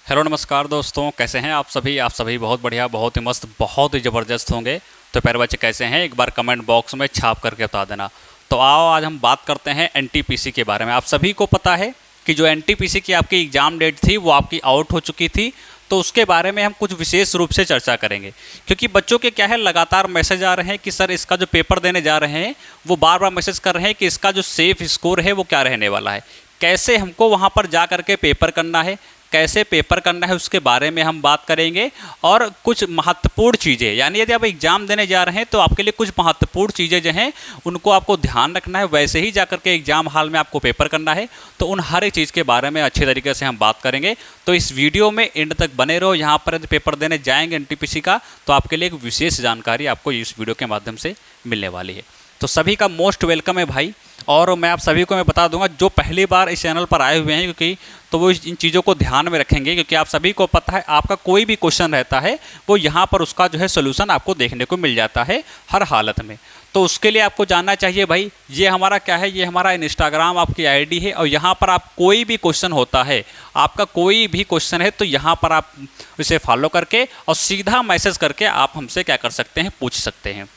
Hello नमस्कार दोस्तों, कैसे हैं आप सभी बहुत बढ़िया, बहुत ही मस्त, बहुत ही ज़बरदस्त होंगे। तो प्यारे बच्चे कैसे हैं, एक बार कमेंट बॉक्स में छाप करके बता देना। तो आओ आज हम बात करते हैं एनटीपीसी के बारे में। आप सभी को पता है कि जो एनटीपीसी की आपकी एग्ज़ाम डेट थी वो आपकी आउट हो चुकी थी। तो उसके बारे में हम कुछ विशेष रूप से चर्चा करेंगे, क्योंकि बच्चों के क्या है, लगातार मैसेज आ रहे हैं कि सर इसका जो पेपर देने जा रहे हैं वो बार बार मैसेज कर रहे हैं कि इसका जो सेफ स्कोर है वो क्या रहने वाला है, कैसे हमको वहाँ पर जा करके पेपर करना है, कैसे पेपर करना है, उसके बारे में हम बात करेंगे। और कुछ महत्वपूर्ण चीज़ें, यानी यदि आप एग्ज़ाम देने जा रहे हैं तो आपके लिए कुछ महत्वपूर्ण चीज़ें जो हैं उनको आपको ध्यान रखना है, वैसे ही जा करके एग्ज़ाम हॉल में आपको पेपर करना है। तो उन हर एक चीज़ के बारे में अच्छे तरीके से हम बात करेंगे। तो इस वीडियो में एंड तक बने रहो। यहाँ पर यदि पेपर देने जाएंगे एनटीपीसी का तो आपके लिए एक विशेष जानकारी आपको इस वीडियो के माध्यम से मिलने वाली है। तो सभी का मोस्ट वेलकम है भाई। और मैं आप सभी को मैं बता दूंगा जो पहली बार इस चैनल पर आए हुए हैं, क्योंकि तो वो इन चीज़ों को ध्यान में रखेंगे, क्योंकि आप सभी को पता है आपका कोई भी क्वेश्चन रहता है वो यहाँ पर उसका जो है सोल्यूशन आपको देखने को मिल जाता है हर हालत में। तो उसके लिए आपको जानना चाहिए भाई, ये हमारा क्या है, ये हमारा इंस्टाग्राम आपकी आईडी है, और यहाँ पर आप कोई भी क्वेश्चन होता है, आपका कोई भी क्वेश्चन है तो यहाँ पर आप इसे फॉलो करके और सीधा मैसेज करके आप हमसे क्या कर सकते हैं, पूछ सकते हैं।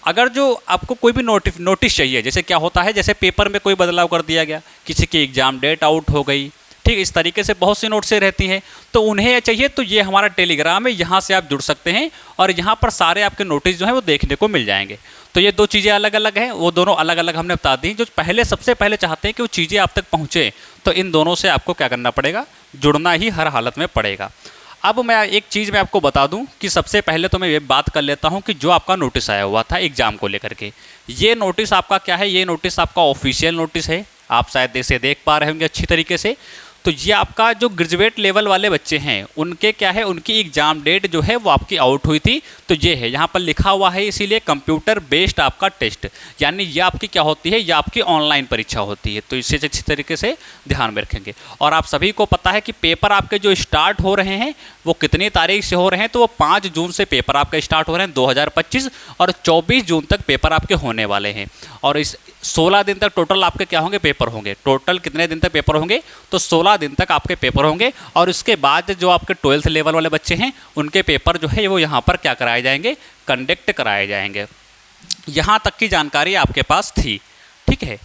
अगर जो आपको कोई भी नोटिस चाहिए, जैसे क्या होता है, जैसे पेपर में कोई बदलाव कर दिया गया, किसी की एग्ज़ाम डेट आउट हो गई, ठीक, इस तरीके से बहुत सी नोट्सें रहती हैं, तो उन्हें चाहिए तो ये हमारा टेलीग्राम है, यहाँ से आप जुड़ सकते हैं और यहाँ पर सारे आपके नोटिस जो हैं वो देखने को मिल जाएंगे। तो ये दो चीज़ें अलग अलग हैं, वो दोनों अलग अलग हमने बता दी। जो पहले सबसे पहले चाहते हैं कि वो चीज़ें आप तक पहुँचे, तो इन दोनों से आपको क्या करना पड़ेगा, जुड़ना ही हर हालत में पड़ेगा। अब मैं एक चीज़ मैं आपको बता दूं कि सबसे पहले तो मैं ये बात कर लेता हूं कि जो आपका नोटिस आया हुआ था एग्ज़ाम को लेकर के, ये नोटिस आपका क्या है, ये नोटिस आपका ऑफिशियल नोटिस है। आप शायद इसे देख पा रहे होंगे अच्छी तरीके से। तो ये आपका जो ग्रेजुएट लेवल वाले बच्चे हैं उनके क्या है, उनकी एग्ज़ाम डेट जो है वो आपकी आउट हुई थी। तो ये है, यहाँ पर लिखा हुआ है, इसीलिए कंप्यूटर बेस्ड आपका टेस्ट, यानी ये आपकी क्या होती है, ये आपकी ऑनलाइन परीक्षा होती है। तो इसे अच्छी तरीके से ध्यान में रखेंगे। और आप सभी को पता है कि पेपर आपके जो स्टार्ट हो रहे हैं वो कितनी तारीख से हो रहे हैं, तो वो 5 जून से पेपर आपके स्टार्ट हो रहे हैं 2025, और 24 जून तक पेपर आपके होने वाले हैं। और इस 16 दिन तक टोटल आपके क्या होंगे, पेपर होंगे। टोटल कितने दिन तक पेपर होंगे, तो 16 दिन तक आपके पेपर होंगे। और उसके बाद जो आपके 12th लेवल वाले बच्चे हैं उनके पेपर जो है वो यहाँ पर क्या कराए जाएंगे, कंडक्ट कराए जाएंगे। यहाँ तक की जानकारी आपके पास थी, ठीक है।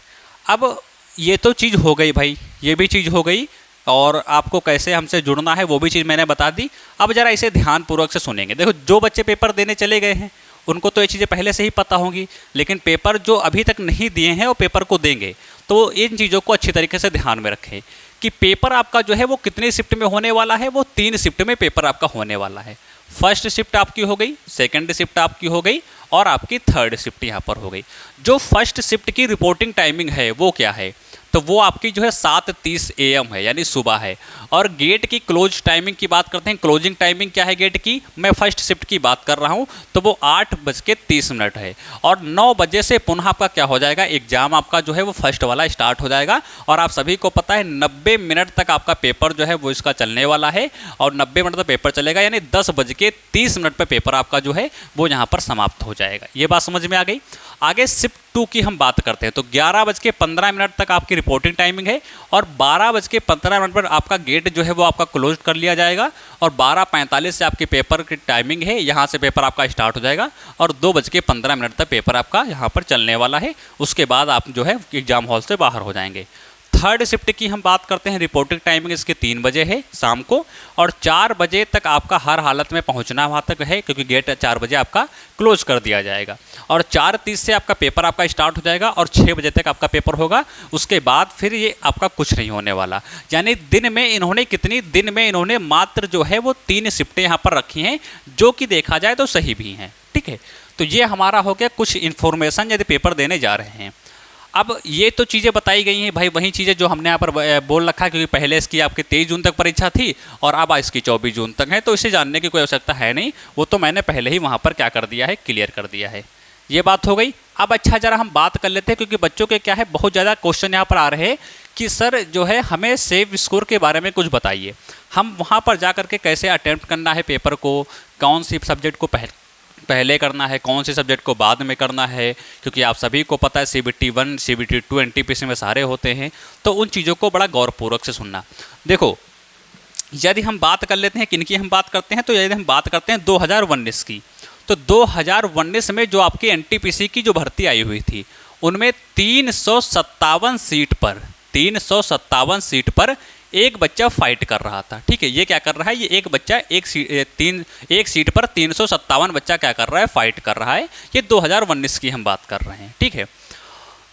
अब ये तो चीज़ हो गई भाई, ये भी चीज़ हो गई, और आपको कैसे हमसे जुड़ना है वो भी चीज़ मैंने बता दी। अब ज़रा इसे ध्यानपूर्वक से सुनेंगे। देखो, जो बच्चे पेपर देने चले गए हैं उनको तो ये चीज़ें पहले से ही पता होंगी, लेकिन पेपर जो अभी तक नहीं दिए हैं वो पेपर को देंगे, तो इन चीज़ों को अच्छी तरीके से ध्यान में रखें कि पेपर आपका जो है वो कितनी शिफ्ट में होने वाला है। वो 3 शिफ्ट में पेपर आपका होने वाला है। फर्स्ट शिफ्ट आपकी हो गई, सेकंड शिफ्ट आपकी हो गई, और आपकी थर्ड शिफ्ट यहाँ पर हो गई। जो फर्स्ट शिफ्ट की रिपोर्टिंग टाइमिंग है वो क्या है, तो वो आपकी जो है 7:30 AM है, यानी सुबह है। और गेट की क्लोज टाइमिंग की बात करते हैं, क्लोजिंग टाइमिंग क्या है गेट की, मैं फर्स्ट शिफ्ट की बात कर रहा हूँ, तो वो 8:30 है। और 9 बजे से पुनः आपका क्या हो जाएगा, एग्जाम आपका जो है वो फर्स्ट वाला स्टार्ट हो जाएगा। और आप सभी को पता है 90 मिनट तक आपका पेपर जो है वो इसका चलने वाला है, और 90 मिनट तक पेपर चलेगा, यानी 10:30 पर पेपर आपका जो है वो यहाँ पर समाप्त हो जाएगा। ये बात समझ में आ गई। आगे शिफ्ट 2 की हम बात करते हैं, तो 11:15 तक आपकी रिपोर्टिंग टाइमिंग है, और 12:15 पर आपका गेट जो है वो आपका क्लोज कर लिया जाएगा, और 12:45 से आपके पेपर की टाइमिंग है, यहाँ से पेपर आपका स्टार्ट हो जाएगा, और 2:15 तक पेपर आपका यहाँ पर चलने वाला है। उसके बाद आप जो है एग्जाम हॉल से बाहर हो जाएंगे। थर्ड शिफ्ट की हम बात करते हैं, रिपोर्टिंग टाइमिंग इसके 3 बजे है शाम को, और 4 बजे तक आपका हर हालत में पहुंचना वहाँ तक है, क्योंकि गेट 4 बजे आपका क्लोज कर दिया जाएगा। और 4:30 से आपका पेपर आपका स्टार्ट हो जाएगा, और 6 बजे तक आपका पेपर होगा। उसके बाद फिर ये आपका कुछ नहीं होने वाला। यानी दिन में इन्होंने मात्र जो है वो 3 शिफ्टें यहाँ पर रखी हैं, जो कि देखा जाए तो सही भी हैं, ठीक है। तो ये हमारा हो गया कुछ इन्फॉर्मेशन यदि पेपर देने जा रहे हैं। अब ये तो चीज़ें बताई गई हैं भाई, वही चीज़ें जो हमने यहाँ पर बोल रखा है, क्योंकि पहले इसकी आपकी 23 जून तक परीक्षा थी और अब इसकी 24 जून तक है, तो इसे जानने की कोई आवश्यकता है नहीं। वो तो मैंने पहले ही वहाँ पर क्या कर दिया है, क्लियर कर दिया है। ये बात हो गई। अब अच्छा ज़रा हम बात कर लेते हैं, क्योंकि बच्चों के क्या है, बहुत ज़्यादा क्वेश्चन यहाँ पर आ रहे हैं कि सर जो है हमें सेव स्कोर के बारे में कुछ बताइए। हम वहाँ पर जा करके कैसे अटैम्प्ट करना है पेपर को, कौन सी सब्जेक्ट को पहले करना है, कौन से सब्जेक्ट को बाद में करना है, क्योंकि आप सभी को पता है CBT 1 CBT 2 NTPC में सारे होते हैं। तो उन चीज़ों को बड़ा गौरपूर्वक से सुनना। देखो, यदि हम बात कर लेते हैं किनकी हम बात करते हैं, तो यदि हम बात करते हैं 2019 की, तो 2019 में जो आपकी एनटीपीसी की जो भर्ती आई हुई थी, उनमें 357 सीट पर एक बच्चा फाइट कर रहा था। ठीक है, ये क्या कर रहा है, ये एक बच्चा एक सीट पर 357 बच्चा क्या कर रहा है, फाइट कर रहा है। ये 2019 की हम बात कर रहे हैं। ठीक है,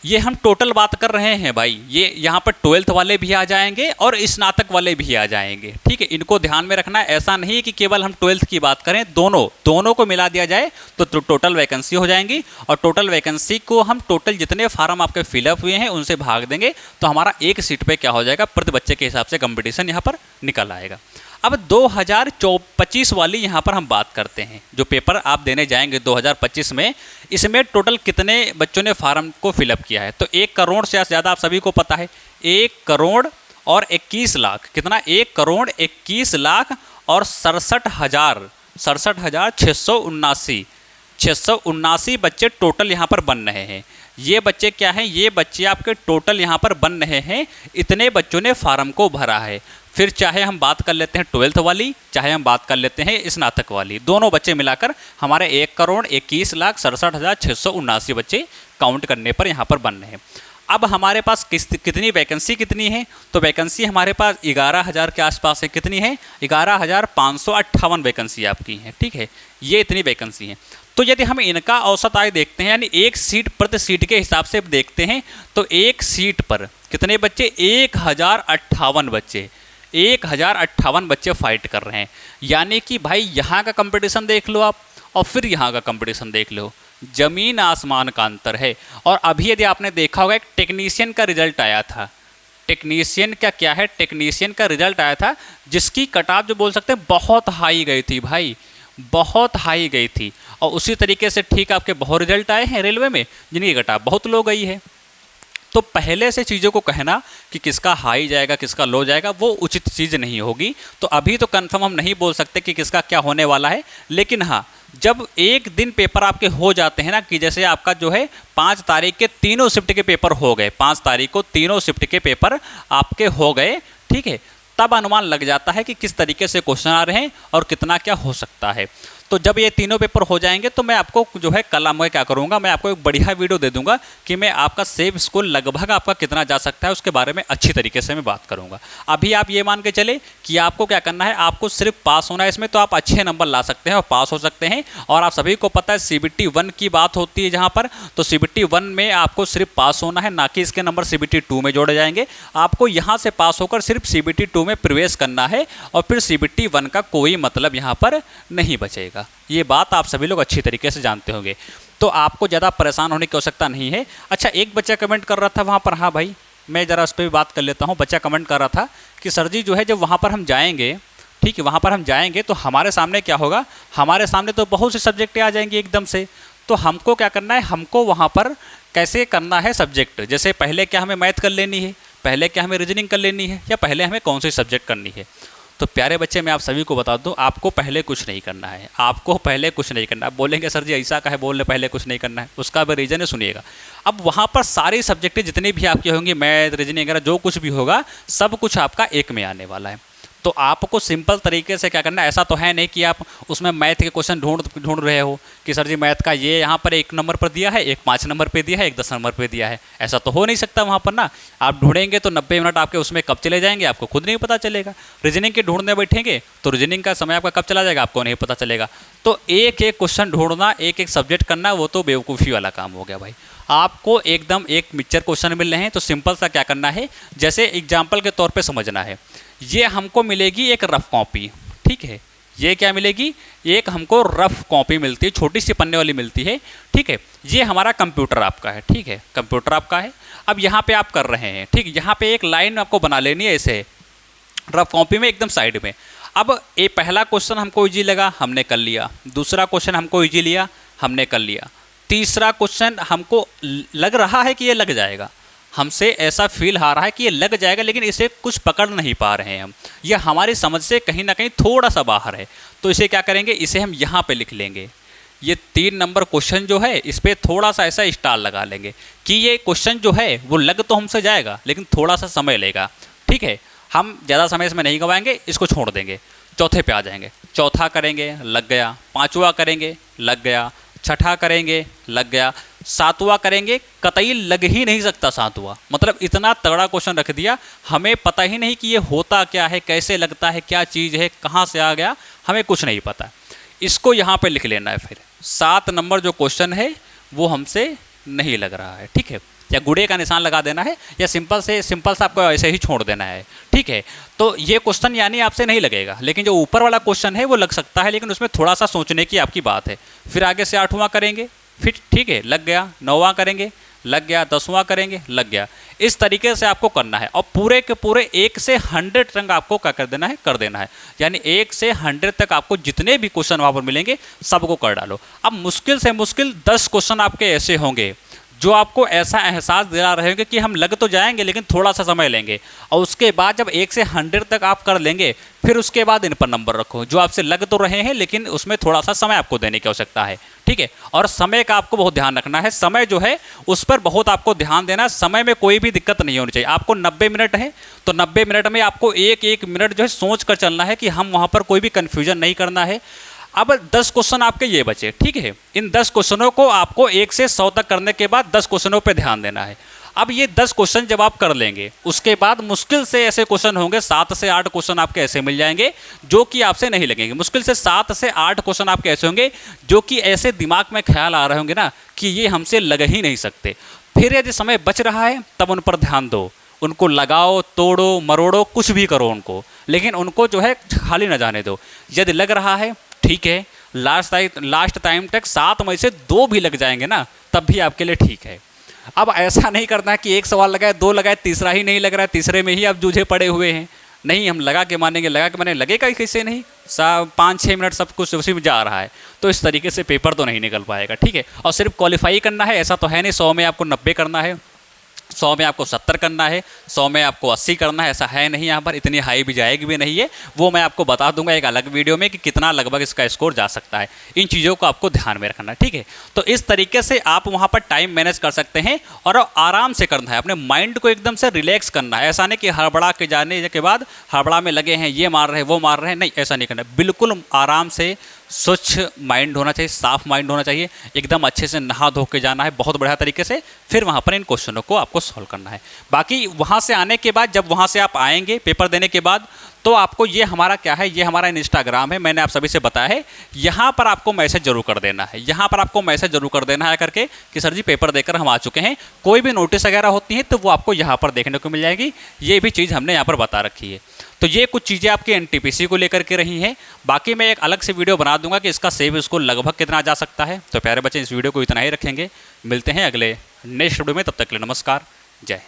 ये हम टोटल बात कर रहे हैं भाई, ये यहाँ पर 12th वाले भी आ जाएंगे और स्नातक वाले भी आ जाएंगे। ठीक है, इनको ध्यान में रखना है। ऐसा नहीं कि केवल हम 12th की बात करें, दोनों को मिला दिया जाए तो टोटल वैकेंसी हो जाएंगी। और टोटल वैकेंसी को हम टोटल जितने फार्म आपके फिलअप हुए हैं उनसे भाग देंगे, तो हमारा एक सीट पे क्या हो जाएगा, प्रति बच्चे के हिसाब से कंपटीशन यहाँ पर निकल आएगा। अब 2025 वाली यहाँ पर हम बात करते हैं, जो पेपर आप देने जाएंगे 2025 में, इसमें टोटल कितने बच्चों ने फार्म को फिलअप किया है। तो 1 करोड़ से ज़्यादा आप सभी को पता है, 1 करोड़ और 21 लाख, कितना, 1 करोड़ 21 लाख और 679 बच्चे टोटल यहाँ पर बन रहे हैं। ये बच्चे क्या हैं, ये बच्चे आपके टोटल यहाँ पर बन रहे हैं, इतने बच्चों ने फार्म को भरा है। फिर चाहे हम बात कर लेते हैं 12th वाली, चाहे हम बात कर लेते हैं स्नातक वाली, दोनों बच्चे मिलाकर हमारे 1 करोड़ 21 लाख 67,679 बच्चे काउंट करने पर यहाँ पर बन रहे हैं। अब हमारे पास कितनी वैकेंसी कितनी है, तो वैकेंसी हमारे पास 11,000 के आसपास है। कितनी है, 11,558 वैकेंसी आपकी है। ठीक है, ये इतनी वैकेंसी है। तो यदि हम इनका औसत आय देखते हैं, यानी एक सीट प्रति सीट के हिसाब से देखते हैं, तो एक सीट पर कितने बच्चे, 1,058 बच्चे, 1,058 बच्चे फाइट कर रहे हैं। यानी कि भाई यहाँ का कंपटीशन देख लो आप और फिर यहाँ का कंपटीशन देख लो, जमीन आसमान का अंतर है। और अभी यदि आपने देखा होगा, एक टेक्नीशियन का रिजल्ट आया था, टेक्नीशियन का क्या है, टेक्नीशियन का रिजल्ट आया था, जिसकी कटाव जो बोल सकते हैं बहुत हाई गई थी भाई, बहुत हाई गई थी। और उसी तरीके से ठीक आपके बहुत रिजल्ट आए हैं रेलवे में, जिनकी कटाव बहुत लो गई है। तो पहले से चीज़ों को कहना कि किसका हाई जाएगा किसका लो जाएगा, वो उचित चीज़ नहीं होगी। तो अभी तो कंफर्म हम नहीं बोल सकते कि किसका क्या होने वाला है, लेकिन हाँ, जब एक दिन पेपर आपके हो जाते हैं ना, कि जैसे आपका जो है 5 तारीख के तीनों शिफ्ट के पेपर हो गए, 5 तारीख को तीनों शिफ्ट के पेपर आपके हो गए, ठीक है, तब अनुमान लग जाता है कि किस तरीके से क्वेश्चन आ रहे हैं और कितना क्या हो सकता है। तो जब ये तीनों पेपर हो जाएंगे तो मैं आपको जो है कल मैं क्या करूँगा, मैं आपको एक बढ़िया वीडियो दे दूंगा कि मैं आपका सेव स्कोर लगभग आपका कितना जा सकता है, उसके बारे में अच्छी तरीके से मैं बात करूँगा। अभी आप ये मान के चले कि आपको क्या करना है, आपको सिर्फ पास होना है इसमें, तो आप अच्छे नंबर ला सकते हैं और पास हो सकते हैं। और आप सभी को पता है CBT 1 की बात होती है जहाँ पर, तो CBT 1 में आपको सिर्फ पास होना है, ना कि इसके नंबर CBT 2 में जोड़े जाएंगे। आपको यहाँ से पास होकर सिर्फ CBT 2 में प्रवेश करना है और फिर CBT 1 का कोई मतलब यहाँ पर नहीं बचेगा। ये बात आप सभी लोग अच्छी तरीके से जानते होंगे, तो आपको ज़्यादा परेशान होने की आवश्यकता नहीं है। अच्छा, एक बच्चा कमेंट कर रहा था वहाँ पर, हाँ भाई मैं ज़रा उस पर भी बात कर लेता हूँ। बच्चा कमेंट कर रहा था कि सर जी जो है जब वहाँ पर हम जाएंगे, ठीक है, वहाँ पर हम जाएंगे तो हमारे सामने क्या होगा, हमारे सामने तो बहुत से सब्जेक्टें आ जाएंगी एकदम से, तो हमको क्या करना है, हमको वहाँ पर कैसे करना है सब्जेक्ट, जैसे पहले क्या हमें मैथ कर लेनी है, पहले क्या हमें रीजनिंग कर लेनी है, या पहले हमें कौन सी सब्जेक्ट करनी है। तो प्यारे बच्चे, मैं आप सभी को बता दूं, आपको पहले कुछ नहीं करना है, आपको पहले कुछ नहीं करना है। बोलेंगे सर जी ऐसा का है, बोल रहे पहले कुछ नहीं करना है, उसका भी रीज़न है, सुनिएगा। अब वहाँ पर सारी सब्जेक्टें जितनी भी आपकी होंगी, मैथ रीजनिंग वगैरह जो कुछ भी होगा, सब कुछ आपका एक में आने वाला है। तो आपको सिंपल तरीके से क्या करना है, ऐसा तो है नहीं कि आप उसमें मैथ के क्वेश्चन ढूंढ रहे हो कि सर जी मैथ का ये यहाँ पर 1 नंबर पर दिया है, एक 5 नंबर पे दिया है, एक 10 नंबर पे दिया है। ऐसा तो हो नहीं सकता वहाँ पर ना। आप ढूंढेंगे तो 90 मिनट आपके उसमें कब चले जाएंगे आपको खुद नहीं पता चलेगा। रीजनिंग के ढूंढने बैठेंगे तो रीजनिंग का समय आपका कब चला जाएगा आपको नहीं पता चलेगा। तो एक एक क्वेश्चन ढूंढना, एक एक सब्जेक्ट करना, वो तो बेवकूफ़ी वाला काम हो गया भाई। आपको एकदम एक मिक्सचर क्वेश्चन मिल रहे हैं, तो सिंपल सा क्या करना है, जैसे एग्जाम्पल के तौर पे समझना है। ये हमको मिलेगी एक रफ कॉपी, ठीक है, ये क्या मिलेगी, एक हमको रफ कॉपी मिलती है, छोटी सी पन्ने वाली मिलती है, ठीक है। ये हमारा कंप्यूटर आपका है, ठीक है, कंप्यूटर आपका है। अब यहाँ पे आप कर रहे हैं, ठीक, यहाँ पे एक लाइन आपको बना लेनी है ऐसे रफ कॉपी में एकदम साइड में। अब ये पहला क्वेश्चन हमको इजी लगा, हमने कर लिया। दूसरा क्वेश्चन हमको इजी लिया, हमने कर लिया। तीसरा क्वेश्चन हमको लग रहा है कि ये लग जाएगा, हमसे ऐसा फील आ रहा है कि ये लग जाएगा, लेकिन इसे कुछ पकड़ नहीं पा रहे हैं हम, यह हमारी समझ से कहीं ना कहीं थोड़ा सा बाहर है। तो इसे क्या करेंगे, इसे हम यहाँ पे लिख लेंगे। ये 3 नंबर क्वेश्चन जो है, इस पर थोड़ा सा ऐसा स्टार लगा लेंगे कि ये क्वेश्चन जो है वो लग तो हमसे जाएगा, लेकिन थोड़ा सा समय लेगा, ठीक है। हम ज़्यादा समय इसमें नहीं गवाएंगे, इसको छोड़ देंगे, चौथे पे आ जाएंगे। चौथा करेंगे, लग गया। पाँचवा करेंगे, लग गया। छठा करेंगे, लग गया। सातवां करेंगे, कतई लग ही नहीं सकता सातवां। मतलब इतना तगड़ा क्वेश्चन रख दिया, हमें पता ही नहीं कि ये होता क्या है, कैसे लगता है, क्या चीज़ है, कहाँ से आ गया, हमें कुछ नहीं पता। इसको यहाँ पे लिख लेना है। फिर 7 नंबर जो क्वेश्चन है वो हमसे नहीं लग रहा है, ठीक है, या गुड़े का निशान लगा देना है, या सिंपल सा आपको ऐसे ही छोड़ देना है, ठीक है। तो ये क्वेश्चन यानी आपसे नहीं लगेगा, लेकिन जो ऊपर वाला क्वेश्चन है वो लग सकता है, लेकिन उसमें थोड़ा सा सोचने की आपकी बात है। फिर आगे से 8वां करेंगे, फिर ठीक है, लग गया। 9वां करेंगे, लग गया। 10वां करेंगे, लग गया। इस तरीके से आपको करना है, और पूरे के पूरे 1 से 100 तक आपको क्या कर देना है, कर देना है। यानी 1 से 100 तक आपको जितने भी क्वेश्चन वहाँ पर मिलेंगे सबको कर डालो। अब मुश्किल से मुश्किल 10 क्वेश्चन आपके ऐसे होंगे जो आपको ऐसा एहसास दिला रहे होंगे कि हम लग तो जाएंगे लेकिन थोड़ा सा समय लेंगे, और उसके बाद जब 1 से 100 तक आप कर लेंगे, फिर उसके बाद इन पर नंबर रखो जो आपसे लग तो रहे हैं लेकिन उसमें थोड़ा सा समय आपको देने की आवश्यकता है, ठीक है। और समय का आपको बहुत ध्यान रखना है, समय जो है उस पर बहुत आपको ध्यान देना है। समय में कोई भी दिक्कत नहीं होनी चाहिए। आपको 90 मिनट है तो 90 मिनट में आपको एक मिनट जो है सोच कर चलना है कि हम वहाँ पर कोई भी कन्फ्यूजन नहीं करना है। अब 10 क्वेश्चन आपके ये बचे, ठीक है। इन 10 क्वेश्चनों को आपको 1 से 100 तक करने के बाद 10 क्वेश्चनों पे ध्यान देना है। अब ये 10 क्वेश्चन जब आप कर लेंगे, उसके बाद मुश्किल से ऐसे क्वेश्चन होंगे, 7 से 8 क्वेश्चन आपके ऐसे मिल जाएंगे जो कि आपसे नहीं लगेंगे। मुश्किल से 7 से 8 क्वेश्चन आपके ऐसे होंगे जो कि ऐसे दिमाग में ख्याल आ रहे होंगे ना कि ये हमसे लग ही नहीं सकते। फिर यदि समय बच रहा है तब उन पर ध्यान दो, उनको लगाओ, तोड़ो, मरोड़ो, कुछ भी करो उनको, लेकिन उनको जो है खाली न जाने दो। यदि लग रहा है ठीक है, लास्ट टाइम तक 7 में से 2 भी लग जाएंगे ना तब भी आपके लिए ठीक है। अब ऐसा नहीं करना है कि 1 सवाल लगाए, 2 लगाए, तीसरा ही नहीं लग रहा है, तीसरे में ही आप जूझे पड़े हुए हैं। नहीं, हम लगा के मानेंगे, लगेगा कैसे नहीं, 5-6 मिनट सब कुछ उसी में जा रहा है, तो इस तरीके से पेपर तो नहीं निकल पाएगा, ठीक है। और सिर्फ क्वालिफाई करना है ऐसा तो है नहीं, 100 में आपको 90 करना है, 100 में आपको 70 करना है, 100 में आपको 80 करना है, ऐसा है नहीं। यहाँ पर इतनी हाई भी जाएगी भी नहीं है, वो मैं आपको बता दूंगा एक अलग वीडियो में कि कितना लगभग इसका स्कोर जा सकता है। इन चीज़ों को आपको ध्यान में रखना, ठीक है। तो इस तरीके से आप वहाँ पर टाइम मैनेज कर सकते हैं, और आराम से करना है, अपने माइंड को एकदम से रिलैक्स करना है। ऐसा नहीं कि हड़बड़ा के जाने के बाद हड़बड़ा में लगे हैं, ये मार रहे हैं, वो मार रहे हैं, नहीं, ऐसा नहीं करना। बिल्कुल आराम से स्वच्छ माइंड होना चाहिए, साफ माइंड होना चाहिए, एकदम अच्छे से नहा धो के जाना है बहुत बढ़िया तरीके से। फिर वहाँ पर इन क्वेश्चनों को आपको सॉल्व करना है। बाकी वहाँ से आने के बाद, जब वहाँ से आप आएंगे पेपर देने के बाद, तो आपको ये हमारा क्या है, ये हमारा इंस्टाग्राम है, मैंने आप सभी से बताया है, यहाँ पर आपको मैसेज जरूर कर देना है, यहाँ पर आपको मैसेज जरूर कर देना है करके कि सर जी पेपर देकर हम आ चुके हैं। कोई भी नोटिस वगैरह होती है तो वो आपको यहाँ पर देखने को मिल जाएगी, ये भी चीज़ हमने यहाँ पर बता रखी है। तो ये कुछ चीज़ें आपकी एनटीपीसी को लेकर के रही हैं। बाकी मैं एक अलग से वीडियो बना दूंगा कि इसका सेव स्कोर लगभग कितना जा सकता है। तो प्यारे बच्चे, इस वीडियो को इतना ही रखेंगे, मिलते हैं अगले नेक्स्ट वीडियो में, तब तक के लिए नमस्कार, जय।